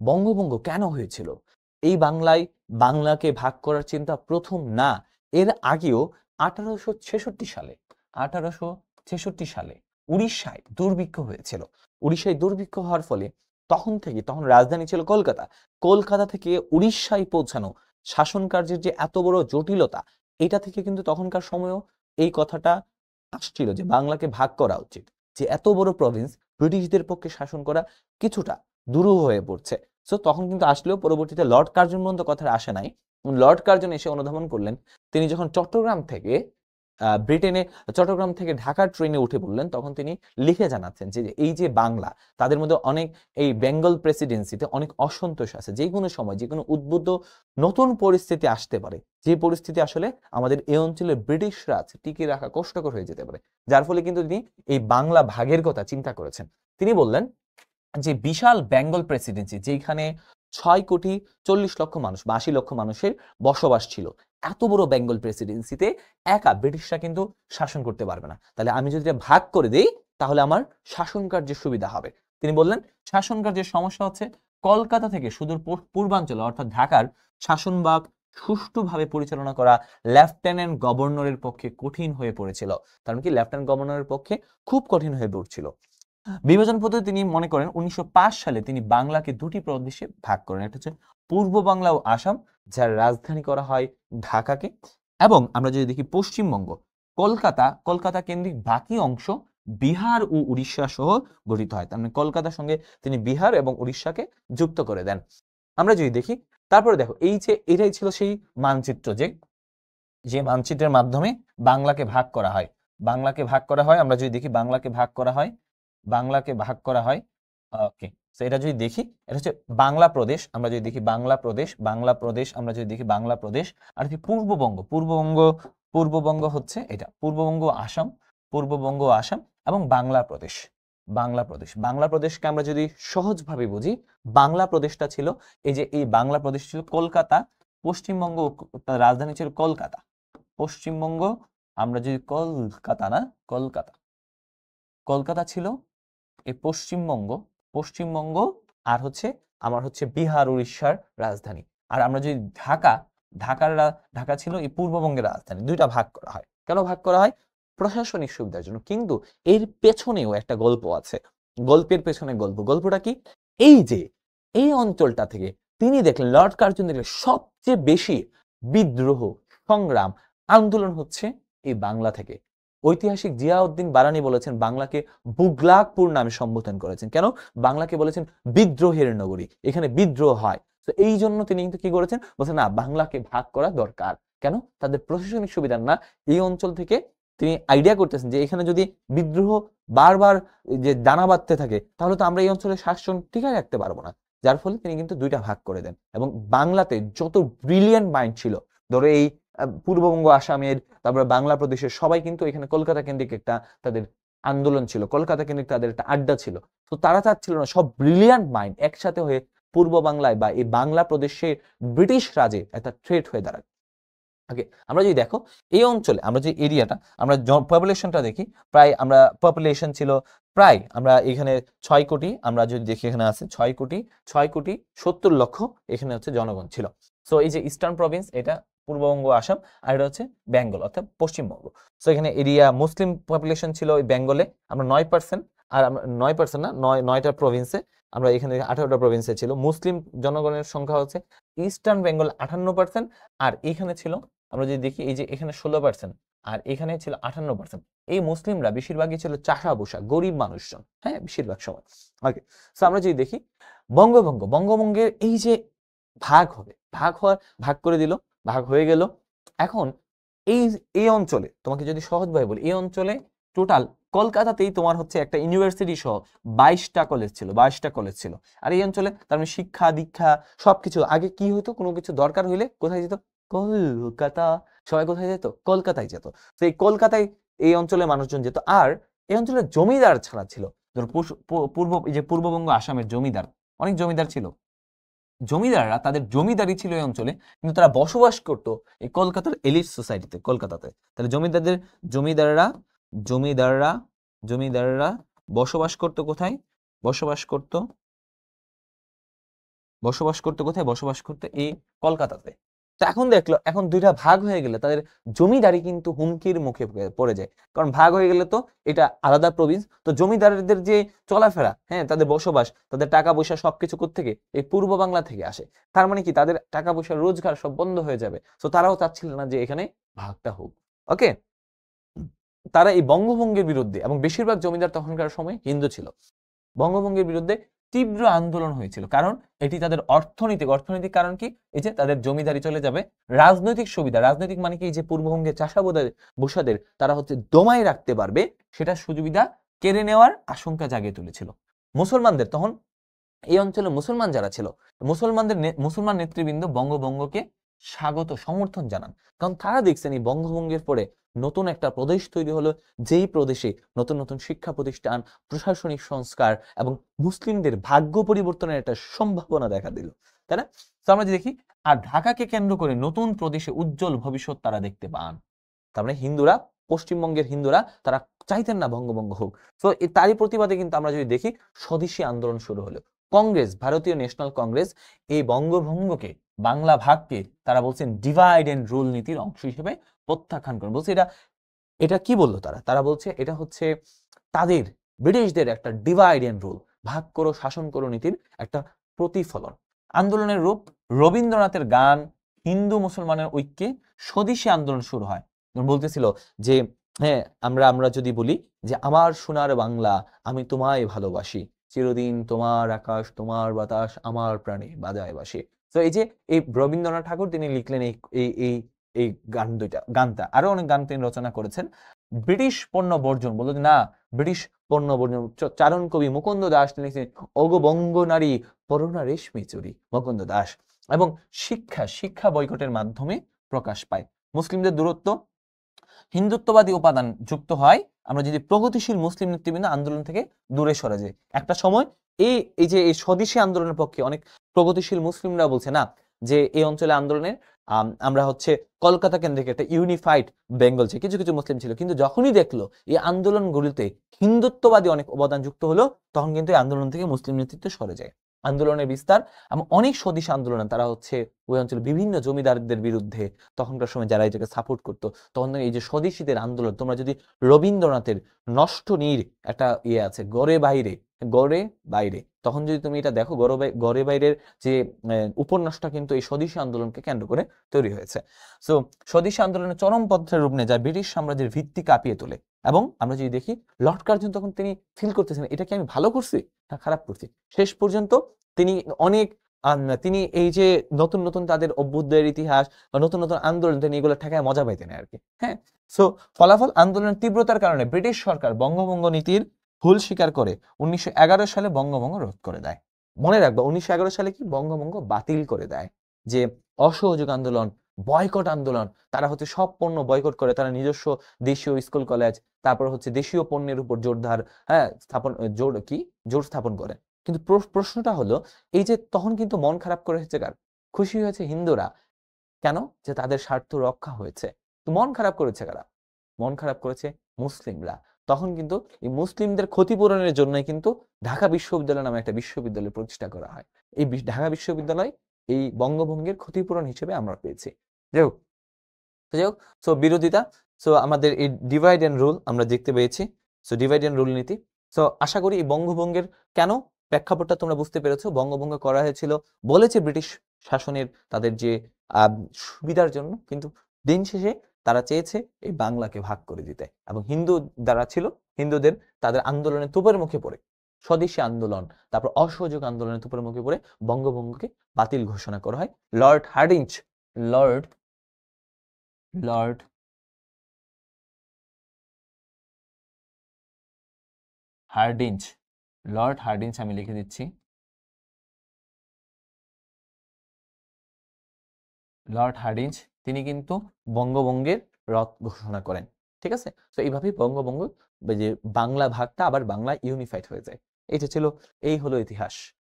বঙ্গভঙ্গ কেন হয়েছিল? এই বাংলায় বাংলাকে ভাগ করার চিন্তা প্রথম না, এর আগেও 1866 সালে 1866 সালে উড়িষ্যায় দুর্ভিক্ষ হয়েছিল। উড়িষ্যায় দুর্ভিক্ষ হওয়ার ফলে তখন রাজধানী ছিল কলকাতা। কলকাতা থেকে উড়িষ্যায় পৌঁছানো শাসন কার্যের যে এত বড় জটিলতা, এটা থেকে কিন্তু তখনকার সময়েও এই কথাটা আসছিল যে বাংলাকে ভাগ করা উচিত, যে এত বড় প্রভিন্স ব্রিটিশদের পক্ষে শাসন করা কিছুটা দুরূহ হয়ে পড়ছে। সো তখন কিন্তু আসলেও পরবর্তীতে লর্ড কার্জন পর্যন্ত কথাটা আসে নাই। লর্ড কার্জন এসে অনুধাবন করলেন, তিনি যখন চট্টগ্রাম থেকে ঢাকার ট্রেনে উঠে পড়লেন, তখন তিনি লিখে জানাচ্ছেন যে এই যে বাংলা, তাদের মধ্যে অনেক, এই বেঙ্গল প্রেসিডেন্সিতে অনেক অসন্তোষ আছে, যে কোনো সময় যে কোনো উদ্বুদ্ধ নতুন পরিস্থিতি আসতে পারে, যে পরিস্থিতি আসলে আমাদের এই অঞ্চলের ব্রিটিশরা আছে টিকিয়ে রাখা কষ্টকর হয়ে যেতে পারে। যার ফলে কিন্তু তিনি এই বাংলা ভাগের কথা চিন্তা করেছেন। তিনি বললেন যে বিশাল বেঙ্গল প্রেসিডেন্সি, যেখানে 6,40,00,000 মানুষ বা 80 লক্ষ মানুষের বসবাস ছিল, এত বড় বেঙ্গল প্রেসিডেন্সিতে একা ব্রিটিশরা কিন্তু শাসন করতে পারবে না। তাহলে আমি যদি এটা ভাগ করে দেই, তাহলে আমার শাসন কার্যের সুবিধা হবে। তিনি বললেন শাসন কার্যের সমস্যা হচ্ছে কলকাতা থেকে সুদূর পূর্বাঞ্চলে অর্থাৎ ঢাকার শাসনভাগ সুষ্ঠুভাবে পরিচালনা করা লেফটেন্যান্ট গভর্নরের পক্ষে কঠিন হয়ে পড়েছিল। কারণ কি, লেফটেন্যান্ট গভর্নরের পক্ষে খুব কঠিন হয়ে পড়ছিল। বিভাজন পদ্ধতি তিনি মনে করেন 1905 সালে তিনি বাংলাকে দুটি প্রদেশে ভাগ করেন। একটা হচ্ছে পূর্ব বাংলা ও আসাম, যার রাজধানী করা হয় ঢাকাকে, এবং আমরা যদি দেখি পশ্চিমবঙ্গ, কলকাতা কেন্দ্রিক বাকি অংশ বিহার ও উড়িষ্যা সহ গঠিত হয়। তার মানে কলকাতার সঙ্গে তিনি বিহার এবং উড়িষ্যাকে যুক্ত করে দেন। আমরা যদি দেখি, তারপরে দেখো এই যে এটাই ছিল সেই মানচিত্র, যে মানচিত্রের মাধ্যমে বাংলাকে ভাগ করা হয়। আমরা যদি দেখি বাংলাকে ভাগ করা হয়। ওকে, তো এটা যদি দেখি, এটা হচ্ছে বাংলা প্রদেশ। আমরা যদি দেখি আমরা যদি দেখি বাংলা প্রদেশ, আর কি পূর্ববঙ্গ হচ্ছে এটা, পূর্ববঙ্গ আসাম এবং বাংলা প্রদেশকে আমরা যদি সহজভাবে বুঝি, বাংলা প্রদেশটা ছিল এই বাংলা প্রদেশ ছিল কলকাতা, পশ্চিমবঙ্গ, রাজধানী ছিল কলকাতা, পশ্চিমবঙ্গ, আমরা যদি কলকাতা ছিল এই পশ্চিমবঙ্গ, আর হচ্ছে আমার হচ্ছে বিহার উড়িষ্যার রাজধানী। আর আমরা যদি ঢাকা ছিল এই পূর্ববঙ্গের রাজধানী। দুইটা ভাগ করা হয়। কেন ভাগ করা হয়? প্রশাসনিক সুবিধার জন্য। কিন্তু এর পেছনেও একটা গল্প আছে। গল্পটা কি? এই অঞ্চলটা থেকে তিনি দেখলেন, লর্ড কার্জন দেখলেন সবচেয়ে বেশি বিদ্রোহ, সংগ্রাম, আন্দোলন হচ্ছে এই বাংলা থেকে। ঐতিহাসিক জিয়াউদ্দিন বারানী বলেছেন বাংলাকে বুগলাকপুর নামে সম্বোধন করেছেন। কেন? বাংলাকে বলেছেন বিদ্রোহের নগরী, এখানে বিদ্রোহ হয়। তো এই জন্য তিনি কিন্তু কি করেছেন, বলছেন না, বাংলাকে ভাগ করা দরকার। কেন? তাদের প্রশাসনিক সুবিধা না, এই অঞ্চল থেকে তিনি আইডিয়া করতেছেন যে এখানে যদি বিদ্রোহ বারবার যে দানা বাঁধতে থাকে, তাহলে তো আমরা এই অঞ্চলে শাসন টিকায় রাখতে পারবো না। যার ফলে তিনি কিন্তু দুইটা ভাগ করে দেন। এবং বাংলাতে যত ব্রিলিয়ান্ট মাইন্ড ছিল, ধরো এই পূর্ববঙ্গ আসামের, তারপরে বাংলা প্রদেশের সবাই কিন্তু এখানে কলকাতা কেন্দ্রিক একটা তাদের আন্দোলন ছিল, কলকাতা কেন্দ্রিক তাদের একটা আড্ডা ছিল। তো তারা চাচ্ছিল না সব ব্রিলিয়ান্ট মাইন্ড একসাথে হয়ে পূর্ব বাংলায় বা এই বাংলা প্রদেশে ব্রিটিশ রাজে একটা থ্রেট হয়ে দাঁড়ায়। ওকে, আমরা যদি দেখো এই অঞ্চলে আমরা যে এরিয়াটা, আমরা পপুলেশনটা দেখি, প্রায় আমরা পপুলেশন ছিল প্রায়, আমরা এখানে 6 কোটি, আমরা যদি দেখি এখানে আছে 6,70,00,000 এখানে হচ্ছে জনগণ ছিল। সো এই যে ইস্টার্ন প্রভিন্স, এটা পূর্ববঙ্গ আসাম, আর এটা হচ্ছে বেঙ্গল অর্থাৎ পশ্চিমবঙ্গ। সো এখানে এরিয়া মুসলিম পপুলেশন ছিল ওই বেঙ্গলে আমরা 9%, আর আমরা 9% না, 9টা প্রভিন্সে, আমরা এখানে 18টা প্রভিন্সে ছিল মুসলিম জনগণের সংখ্যা হচ্ছে ইস্টার্ন বেঙ্গল 58%, আর এখানে ছিল, আমরা যদি দেখি এই যে এখানে 16%, আর এখানে ছিল 58%। এই মুসলিমরা বেশিরভাগই ছিল চাষা বসা গরিব মানুষজন, হ্যাঁ, বেশিরভাগ সময়। ওকে, সো আমরা যদি দেখি বঙ্গভঙ্গের এই যে ভাগ করে দিল, ভাগ হয়ে গেল। এখন এই অঞ্চলে তোমাকে যদি সহজভাবে বলি, এই অঞ্চলে টোটাল কলকাতাতেই তোমার হচ্ছে একটা ইউনিভার্সিটি সহ 22টা কলেজ ছিল। আর এই অঞ্চলে তার মানে শিক্ষা দীক্ষা সবকিছু, আগে কি হতো, কোনো কিছু দরকার হইলে কোথায় যেত? কলকাতা। সবাই কোথায় যেত? কলকাতায় যেত। তো এই কলকাতায় এই অঞ্চলের মানুষজন যেত। আর এই অঞ্চলে জমিদার ছাড়া ছিল, ধরো এই যে পূর্ববঙ্গ আসামের জমিদার, অনেক জমিদার ছিল। জমিদাররা তাদের জমিদারি ছিল এই অঞ্চলে, কিন্তু তারা বসবাস করতো এই কলকাতার এলিট সোসাইটিতে, কলকাতাতে। তাহলে জমিদাররা বসবাস করতো কোথায়? বসবাস বসবাস করতে কোথায়? বসবাস করতে এই কলকাতাতে। তো এখন দুইটা ভাগ হয়ে গেলে তাদের জমিদারি কিন্তু হুমকির মুখে পড়ে যায়। কারণ ভাগ হয়ে গেলে তো এটা আলাদা প্রভিন্স, তো জমিদারদের যে চলাফেরা, হ্যাঁ, তাদের বসবাস, তাদের টাকা পয়সা সবকিছু কোত্থেকে? এই পূর্ব বাংলা থেকে আসে। তার মানে কি তাদের টাকা পয়সা রোজগার সব বন্ধ হয়ে যাবে। তো তারাও চাচ্ছিল না যে এখানে ভাগটা হোক। ওকে, তারা এই বঙ্গভঙ্গের বিরুদ্ধে, এবং বেশিরভাগ জমিদার তখনকার সময় হিন্দু ছিল, বঙ্গভঙ্গের বিরুদ্ধে তীব্র আন্দোলন হয়েছিল। কারণ এটি তাদের অর্থনৈতিক কারণ কি? এই যে তাদের জমিদারি চলে যাবে। রাজনৈতিক সুবিধা, রাজনৈতিক মানে কি? এই যে পূর্ববঙ্গের চাষাবুষাদের তারা হচ্ছে দমায় রাখতে পারবে, সেটা সুবিধা কেড়ে নেওয়ার আশঙ্কা জাগিয়ে তুলেছিল। মুসলমানদের তখন এই অঞ্চলে মুসলমান যারা ছিল, মুসলমান নেতৃবৃন্দ বঙ্গভঙ্গকে স্বাগত সমর্থন জানান। কারণ তারা দেখছেন এই বঙ্গভঙ্গের পরে নতুন একটা প্রদেশ তৈরি হলো, যেই প্রদেশে নতুন নতুন শিক্ষা প্রতিষ্ঠান, প্রশাসনিক সংস্কার এবং মুসলিমদের ভাগ্য পরিবর্তনের একটা সম্ভাবনা দেখা দিল, তাই না? তো আমরা দেখি, আর ঢাকাকে কেন্দ্র করে নতুন প্রদেশে উজ্জ্বল ভবিষ্যৎ তারা দেখতে পান। তার মানে হিন্দুরা, পশ্চিমবঙ্গের হিন্দুরা তারা চাইতেন না বঙ্গভঙ্গ হোক। তো তারই প্রতিবাদে কিন্তু আমরা যদি দেখি স্বদেশী আন্দোলন শুরু হলো। কংগ্রেস, ভারতীয় ন্যাশনাল কংগ্রেস এই বঙ্গভঙ্গকে, বাংলা ভাগকে তারা বলছেন ডিভাইড এন্ড রুল নীতির অংশ হিসেবে প্রত্যাখ্যান করেন। বলছে এটা কি বললো তারা বলছে এটা হচ্ছে তাদের, ব্রিটিশদের একটা ডিভাইড এন্ড রুল, ভাগ করো শাসন করো নীতির একটা প্রতিফলন। আন্দোলনের রূপ, রবীন্দ্রনাথের গান, হিন্দু মুসলমানের ঐক্যে স্বদেশী আন্দোলন শুরু হয়। বলতেছিল যে হ্যাঁ, আমরা যদি বলি যে আমার সোনার বাংলা, আমি তোমায় ভালোবাসি, চিরদিন তোমার আকাশ তোমার বাতাস আমার প্রাণে বাজায় বাসি। তো এই যে এই রবীন্দ্রনাথ ঠাকুর তিনি লিখলেন এই গানটা, আরো অনেক গান তিনি রচনা করেছেন। ব্রিটিশ পণ্য বর্জন, বলল যে না, ব্রিটিশ পণ্য বর্জন। চারণ কবি মুকুন্দ দাস তিনি লিখছেন ওগো বঙ্গ নারী পরনা রেশমি চুরি, মুকুন্দ দাস। এবং শিক্ষা বয়কটের মাধ্যমে প্রকাশ পায়। মুসলিমদের দূরত্ব, হিন্দুত্ববাদী উপাদান যুক্ত হয়। আমরা যদি প্রগতিশীল মুসলিম নেতৃবৃন্দ আন্দোলন থেকে দূরে সরে যায়, একটা সময় এই যে এই স্বদেশী আন্দোলনের পক্ষে অনেক প্রগতিশীল মুসলিমরা বলছে না যে এই অঞ্চলে আন্দোলনের আমরা হচ্ছে কলকাতা কেন্দ্রিক একটা ইউনিফাইড বেঙ্গল চাই। কিছু কিছু মুসলিম ছিল, কিন্তু যখনই দেখলো এই আন্দোলনগুলিতে হিন্দুত্ববাদী অনেক অবদান যুক্ত হলো, তখন কিন্তু এই আন্দোলন থেকে মুসলিম নেতৃত্ব সরে যায়। আন্দোলনের বিস্তার এবং অনেক স্বদেশী আন্দোলন, তারা হচ্ছে ওই অঞ্চলে বিভিন্ন জমিদারদের বিরুদ্ধে তখনকার সময় যারা এটাকে সাপোর্ট করতো, তখন এই যে স্বদেশীদের আন্দোলন, তোমরা যদি রবীন্দ্রনাথের নষ্ট নীর একটা আছে গড়ে বাইরে, তখন যদি তুমি এটা দেখো, গড়ে বাইরের যে উপন্যাসটা কিন্তু এই স্বদেশী আন্দোলনকে কেন্দ্র করে তৈরি হয়েছে। সো স্বদেশী আন্দোলনের চরম পথের রূপ নেয়, যা ব্রিটিশ সাম্রাজ্যের ভিত্তি কাঁপিয়ে তোলে। এবং আমরা যদি দেখি লর্ড কার্জন তখন তিনি ফিল করতেছেন এটা কি আমি ভালো করছি না খারাপ করছি। শেষ পর্যন্ত তিনি অনেক তিনি এই যে নতুন নতুন তাদের অভ্যুদয়ের ইতিহাস বা নতুন নতুন আন্দোলন, তিনি এগুলো ঠেকায় মজা পাইতেন আর কি। হ্যাঁ, সো ফলাফল, আন্দোলনের তীব্রতার কারণে ব্রিটিশ সরকার বঙ্গভঙ্গ নীতির ভুল স্বীকার করে 1911 সালে বঙ্গভঙ্গ রোধ করে দেয়। মনে রাখবা 1911 সালে কি বঙ্গভঙ্গ বাতিল করে দেয়। যে অসহযোগ আন্দোলন, বয়কট আন্দোলন, তারা হচ্ছে সব পণ্য বয়কট করে, তারা নিজস্ব দেশীয় স্কুল কলেজ, তারপর হচ্ছে দেশীয় পণ্যের উপর জোর স্থাপন করে। কিন্তু প্রশ্নটা হলো এই যে তখন কিন্তু মন খারাপ করে হয়েছে কার? খুশি হয়েছে হিন্দুরা। কেন? যে তাদের স্বার্থ রক্ষা হয়েছে। তো মন খারাপ করেছে কারা? মন খারাপ করেছে মুসলিমরা। তখন কিন্তু এই মুসলিমদের ক্ষতিপূরণের জন্যই কিন্তু ঢাকা বিশ্ববিদ্যালয় নামে একটা বিশ্ববিদ্যালয় প্রতিষ্ঠা করা হয়। এই ঢাকা বিশ্ববিদ্যালয় এই বঙ্গভঙ্গের ক্ষতিপূরণ হিসেবে আমরা পেয়েছি। যাই হোক, সো বিরোধিতা, সো আমাদের এই ডিভাইড এন্ড রুল আমরা দেখতে পেয়েছি। সো ডিভাইড এন্ড রুল নীতি। সো আশা করি এই বঙ্গভঙ্গের কেন প্রেক্ষাপটটা তোমরা বুঝতে পেরেছো। বঙ্গভঙ্গ করা হয়েছিল বলেছে ব্রিটিশ শাসনের তাদের যে সুবিধার জন্য, কিন্তু দিন শেষে তারা চেয়েছে এই বাংলাকে ভাগ করে দিতে। এবং হিন্দু যারা ছিল, হিন্দুদের তাদের আন্দোলনের তোপের মুখে পড়ে, স্বদেশী আন্দোলন, তারপর অসহযোগ আন্দোলনের তোপের মুখে পড়ে বঙ্গভঙ্গকে বাতিল ঘোষণা করা হয়। লর্ড হার্ডিঞ্জ আমি লিখে দিচ্ছি, লর্ড হার্ডিঞ্জ তিনি কিন্তু বঙ্গভঙ্গের রদ ঘোষণা করেন। ঠিক আছে, তো এইভাবেই বঙ্গভঙ্গ, যে বাংলা ভাগটা আবার বাংলা ইউনিফাইড হয়ে যায়। এটা ছিল, এই হলো ইতিহাস।